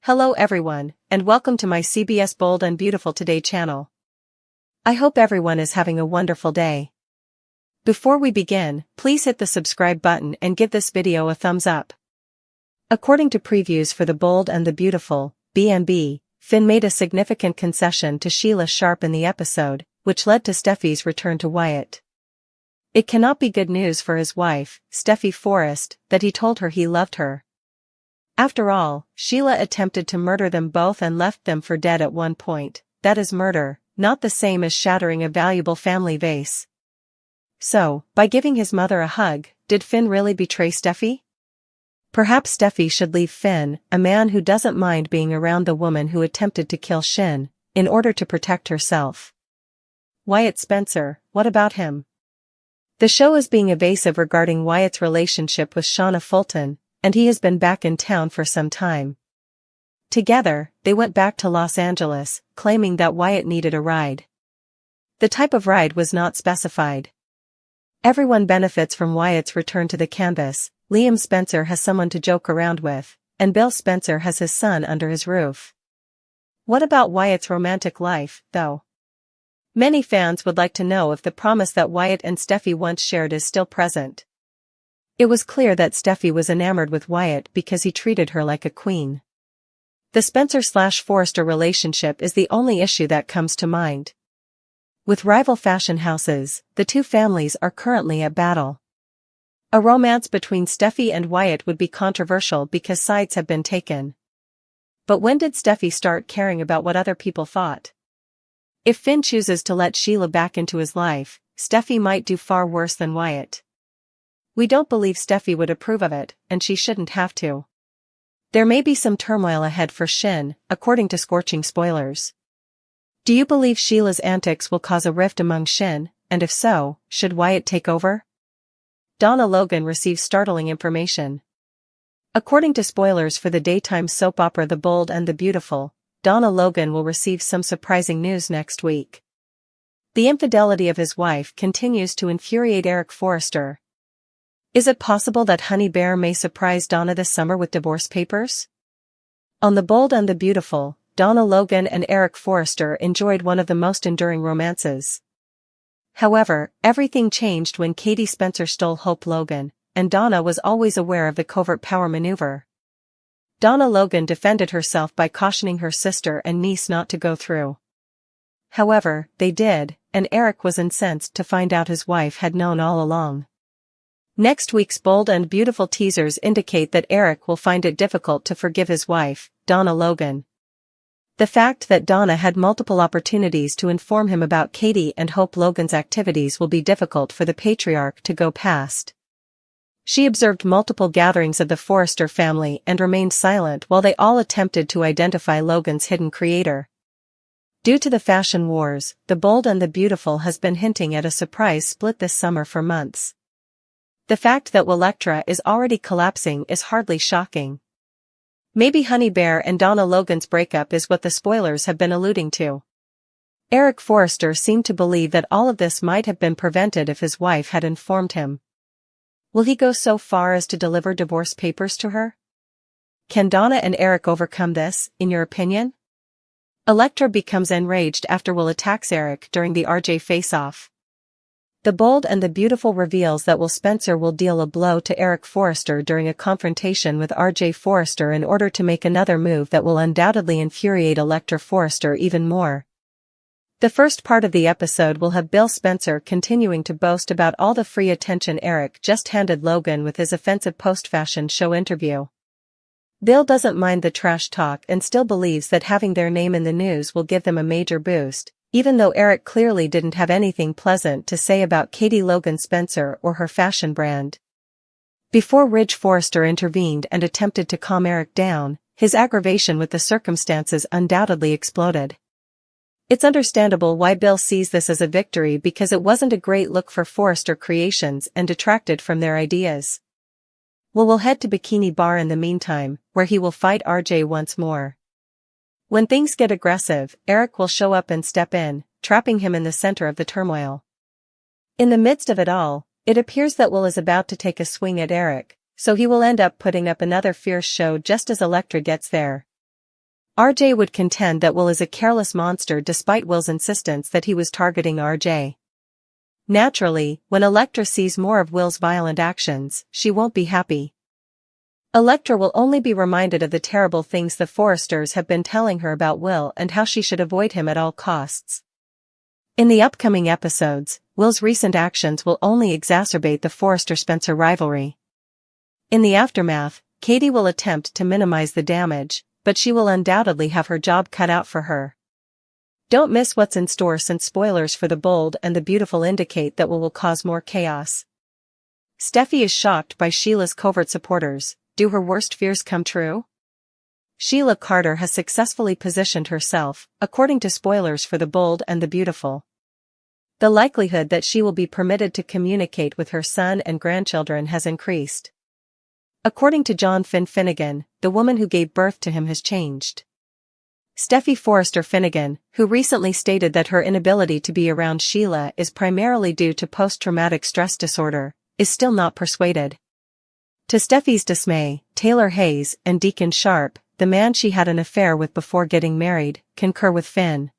Hello everyone, and welcome to my CBS Bold and Beautiful Today channel. I hope everyone is having a wonderful day. Before we begin, please hit the subscribe button and give this video a thumbs up. According to previews for The Bold and the Beautiful, B&B, Finn made a significant concession to Sheila Sharp in the episode, which led to Steffy's return to Wyatt. It cannot be good news for his wife, Steffy Forrest, that he told her he loved her. After all, Sheila attempted to murder them both and left them for dead at one point. That is murder, not the same as shattering a valuable family vase. So, by giving his mother a hug, did Finn really betray Steffy? Perhaps Steffy should leave Finn, a man who doesn't mind being around the woman who attempted to kill SINN, in order to protect herself. Wyatt Spencer, what about him? The show is being evasive regarding Wyatt's relationship with Shauna Fulton, and he has been back in town for some time. Together, they went back to Los Angeles, claiming that Wyatt needed a ride. The type of ride was not specified. Everyone benefits from Wyatt's return to the canvas. Liam Spencer has someone to joke around with, and Bill Spencer has his son under his roof. What about Wyatt's romantic life, though? Many fans would like to know if the promise that Wyatt and Steffy once shared is still present. It was clear that Steffy was enamored with Wyatt because he treated her like a queen. The Spencer/Forrester relationship is the only issue that comes to mind. With rival fashion houses, the two families are currently at battle. A romance between Steffy and Wyatt would be controversial because sides have been taken. But when did Steffy start caring about what other people thought? If Finn chooses to let Sheila back into his life, Steffy might do far worse than Wyatt. We don't believe Steffy would approve of it, and she shouldn't have to. There may be some turmoil ahead for SINN, according to scorching spoilers. Do you believe Sheila's antics will cause a rift among SINN, and if so, should Wyatt take over? Donna Logan receives startling information. According to spoilers for the daytime soap opera The Bold and the Beautiful, Donna Logan will receive some surprising news next week. The infidelity of his wife continues to infuriate Eric Forrester. Is it possible that Honey Bear may surprise Donna this summer with divorce papers? On The Bold and the Beautiful, Donna Logan and Eric Forrester enjoyed one of the most enduring romances. However, everything changed when Katie Spencer stole Hope Logan, and Donna was always aware of the covert power maneuver. Donna Logan defended herself by cautioning her sister and niece not to go through. However, they did, and Eric was incensed to find out his wife had known all along. Next week's Bold and Beautiful teasers indicate that Eric will find it difficult to forgive his wife, Donna Logan. The fact that Donna had multiple opportunities to inform him about Katie and Hope Logan's activities will be difficult for the patriarch to go past. She observed multiple gatherings of the Forrester family and remained silent while they all attempted to identify Logan's hidden creator. Due to the fashion wars, The Bold and the Beautiful has been hinting at a surprise split this summer for months. The fact that Electra is already collapsing is hardly shocking. Maybe Honey Bear and Donna Logan's breakup is what the spoilers have been alluding to. Eric Forrester seemed to believe that all of this might have been prevented if his wife had informed him. Will he go so far as to deliver divorce papers to her? Can Donna and Eric overcome this, in your opinion? Electra becomes enraged after Will attacks Eric during the RJ face-off. The Bold and the Beautiful reveals that Will Spencer will deal a blow to Eric Forrester during a confrontation with RJ Forrester in order to make another move that will undoubtedly infuriate Electra Forrester even more. The first part of the episode will have Bill Spencer continuing to boast about all the free attention Eric just handed Logan with his offensive post-fashion show interview. Bill doesn't mind the trash talk and still believes that having their name in the news will give them a major boost, even though Eric clearly didn't have anything pleasant to say about Katie Logan Spencer or her fashion brand. Before Ridge Forrester intervened and attempted to calm Eric down, his aggravation with the circumstances undoubtedly exploded. It's understandable why Bill sees this as a victory because it wasn't a great look for Forrester Creations and detracted from their ideas. Will head to Bikini Bar in the meantime, where he will fight RJ once more. When things get aggressive, Eric will show up and step in, trapping him in the center of the turmoil. In the midst of it all, it appears that Will is about to take a swing at Eric, so he will end up putting up another fierce show just as Electra gets there. RJ would contend that Will is a careless monster despite Will's insistence that he was targeting RJ. Naturally, when Elektra sees more of Will's violent actions, she won't be happy. Elektra will only be reminded of the terrible things the Forresters have been telling her about Will and how she should avoid him at all costs. In the upcoming episodes, Will's recent actions will only exacerbate the Forrester-Spencer rivalry. In the aftermath, Katie will attempt to minimize the damage, but she will undoubtedly have her job cut out for her. Don't miss what's in store since spoilers for The Bold and the Beautiful indicate that Will cause more chaos. Steffy is shocked by Sheila's covert supporters. Do her worst fears come true? Sheila Carter has successfully positioned herself, according to spoilers for The Bold and the Beautiful. The likelihood that she will be permitted to communicate with her son and grandchildren has increased. According to John Finnegan, the woman who gave birth to him has changed. Steffy Forrester Finnegan, who recently stated that her inability to be around Sheila is primarily due to post-traumatic stress disorder, is still not persuaded. To Steffy's dismay, Taylor Hayes and Deacon Sharp, the man she had an affair with before getting married, concur with Finn.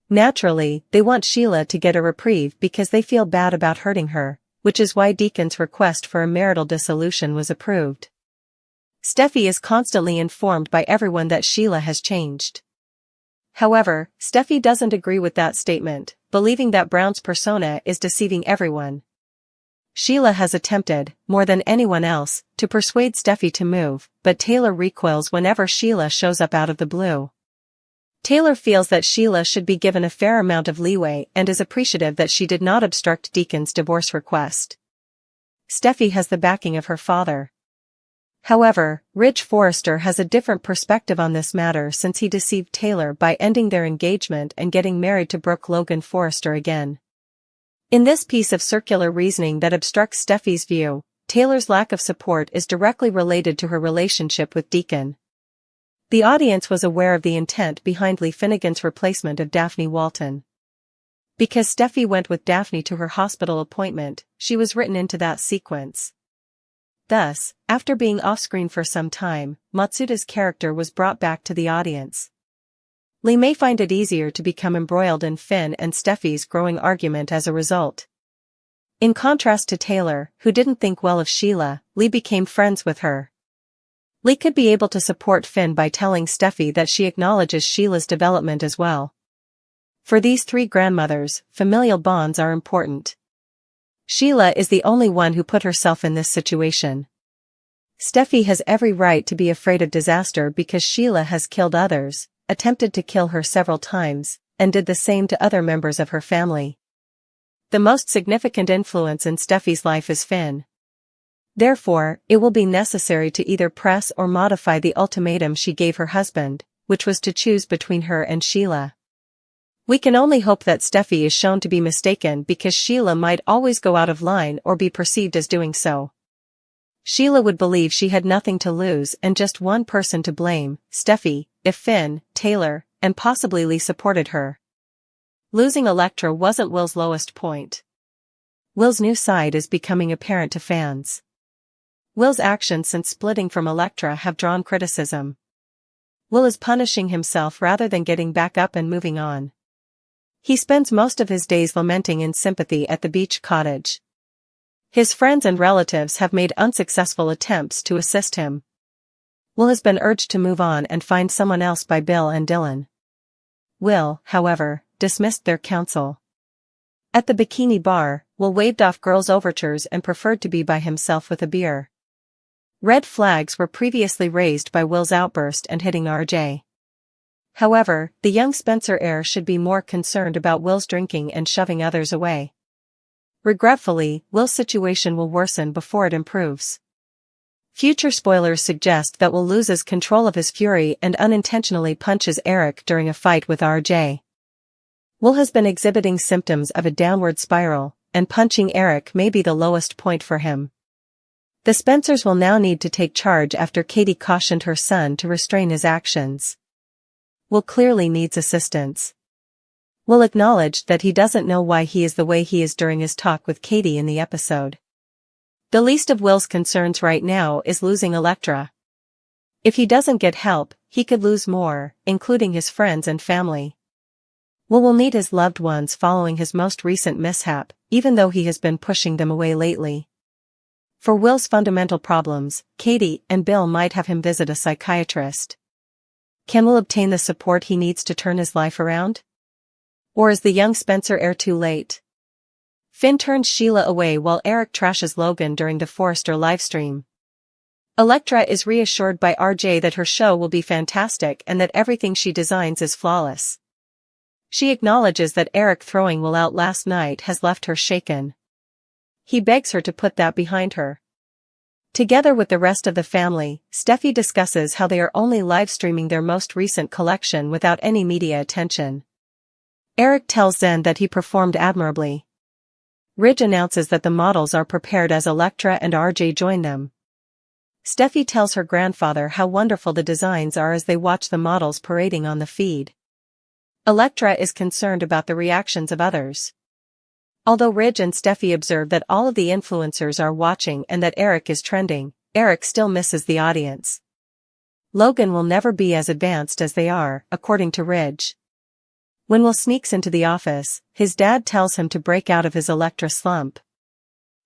Naturally, they want Sheila to get a reprieve because they feel bad about hurting her, which is why Deacon's request for a marital dissolution was approved. Steffy is constantly informed by everyone that Sheila has changed. However, Steffy doesn't agree with that statement, believing that Brown's persona is deceiving everyone. Sheila has attempted, more than anyone else, to persuade Steffy to move, but Taylor recoils whenever Sheila shows up out of the blue. Taylor feels that Sheila should be given a fair amount of leeway and is appreciative that she did not obstruct Deacon's divorce request. Steffy has the backing of her father. However, Ridge Forrester has a different perspective on this matter since he deceived Taylor by ending their engagement and getting married to Brooke Logan Forrester again. In this piece of circular reasoning that obstructs Steffy's view, Taylor's lack of support is directly related to her relationship with Deacon. The audience was aware of the intent behind Lee Finnegan's replacement of Daphne Walton. Because Steffy went with Daphne to her hospital appointment, she was written into that sequence. Thus, after being off-screen for some time, Matsuda's character was brought back to the audience. Lee may find it easier to become embroiled in Finn and Steffy's growing argument as a result. In contrast to Taylor, who didn't think well of Sheila, Lee became friends with her. Lee could be able to support Finn by telling Steffy that she acknowledges Sheila's development as well. For these three grandmothers, familial bonds are important. Sheila is the only one who put herself in this situation. Steffy has every right to be afraid of disaster because Sheila has killed others, attempted to kill her several times, and did the same to other members of her family. The most significant influence in Steffy's life is Finn. Therefore, it will be necessary to either press or modify the ultimatum she gave her husband, which was to choose between her and Sheila. We can only hope that Steffy is shown to be mistaken because Sheila might always go out of line or be perceived as doing so. Sheila would believe she had nothing to lose and just one person to blame, Steffy, if Finn, Taylor, and possibly Lee supported her. Losing Elektra wasn't Will's lowest point. Will's new side is becoming apparent to fans. Will's actions since splitting from Elektra have drawn criticism. Will is punishing himself rather than getting back up and moving on. He spends most of his days lamenting in sympathy at the beach cottage. His friends and relatives have made unsuccessful attempts to assist him. Will has been urged to move on and find someone else by Bill and Dylan. Will, however, dismissed their counsel. At the bikini bar, Will waved off girls' overtures and preferred to be by himself with a beer. Red flags were previously raised by Will's outburst and hitting RJ. However, the young Spencer heir should be more concerned about Will's drinking and shoving others away. Regretfully, Will's situation will worsen before it improves. Future spoilers suggest that Will loses control of his fury and unintentionally punches Eric during a fight with RJ. Will has been exhibiting symptoms of a downward spiral, and punching Eric may be the lowest point for him. The Spencers will now need to take charge after Katie cautioned her son to restrain his actions. Will clearly needs assistance. Will acknowledged that he doesn't know why he is the way he is during his talk with Katie in the episode. The least of Will's concerns right now is losing Elektra. If he doesn't get help, he could lose more, including his friends and family. Will meet his loved ones following his most recent mishap, even though he has been pushing them away lately. For Will's fundamental problems, Katie and Bill might have him visit a psychiatrist. Can Will obtain the support he needs to turn his life around? Or is the young Spencer heir too late? Finn turns Sheila away while Eric trashes Logan during the Forrester livestream. Elektra is reassured by RJ that her show will be fantastic and that everything she designs is flawless. She acknowledges that Eric throwing Will out last night has left her shaken. He begs her to put that behind her. Together with the rest of the family, Steffy discusses how they are only live-streaming their most recent collection without any media attention. Eric tells Zen that he performed admirably. Ridge announces that the models are prepared as Elektra and RJ join them. Steffy tells her grandfather how wonderful the designs are as they watch the models parading on the feed. Elektra is concerned about the reactions of others. Although Ridge and Steffy observe that all of the influencers are watching and that Eric is trending, Eric still misses the audience. Logan will never be as advanced as they are, according to Ridge. When Will sneaks into the office, his dad tells him to break out of his Elektra slump.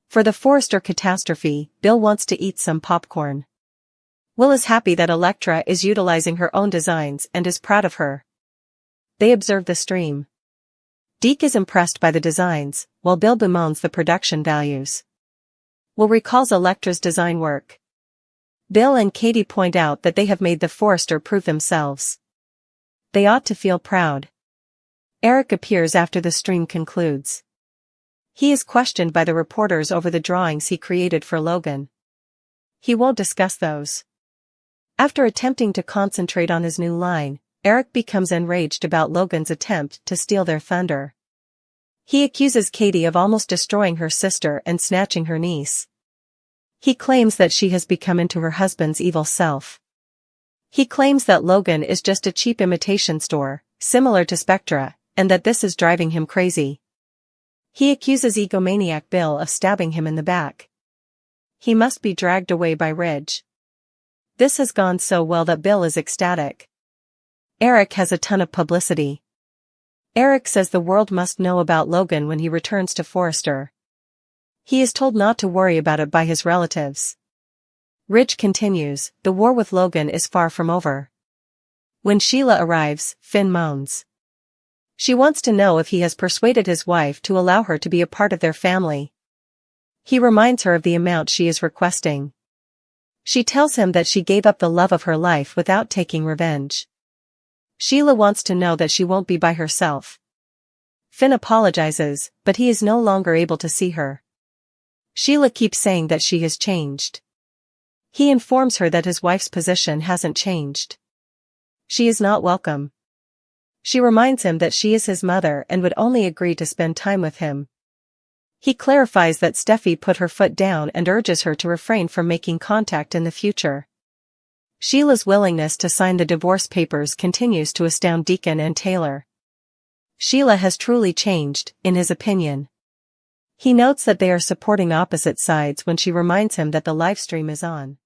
For the Forrester catastrophe, Bill wants to eat some popcorn. Will is happy that Elektra is utilizing her own designs and is proud of her. They observe the stream. Deke is impressed by the designs, while Bill bemoans the production values. Will recalls Elektra's design work. Bill and Katie point out that they have made the Forrester prove themselves. They ought to feel proud. Eric appears after the stream concludes. He is questioned by the reporters over the drawings he created for Logan. He won't discuss those. After attempting to concentrate on his new line, Eric becomes enraged about Logan's attempt to steal their thunder. He accuses Katie of almost destroying her sister and snatching her niece. He claims that she has become into her husband's evil self. He claims that Logan is just a cheap imitation store, similar to Spectra, and that this is driving him crazy. He accuses egomaniac Bill of stabbing him in the back. He must be dragged away by Ridge. This has gone so well that Bill is ecstatic. Eric has a ton of publicity. Eric says the world must know about Logan when he returns to Forrester. He is told not to worry about it by his relatives. Ridge continues, the war with Logan is far from over. When Sheila arrives, Finn moans. She wants to know if he has persuaded his wife to allow her to be a part of their family. He reminds her of the amount she is requesting. She tells him that she gave up the love of her life without taking revenge. Sheila wants to know that she won't be by herself. Finn apologizes, but he is no longer able to see her. Sheila keeps saying that she has changed. He informs her that his wife's position hasn't changed. She is not welcome. She reminds him that she is his mother and would only agree to spend time with him. He clarifies that Steffy put her foot down and urges her to refrain from making contact in the future. Sheila's willingness to sign the divorce papers continues to astound Deacon and Taylor. Sheila has truly changed, in his opinion. He notes that they are supporting opposite sides when she reminds him that the livestream is on.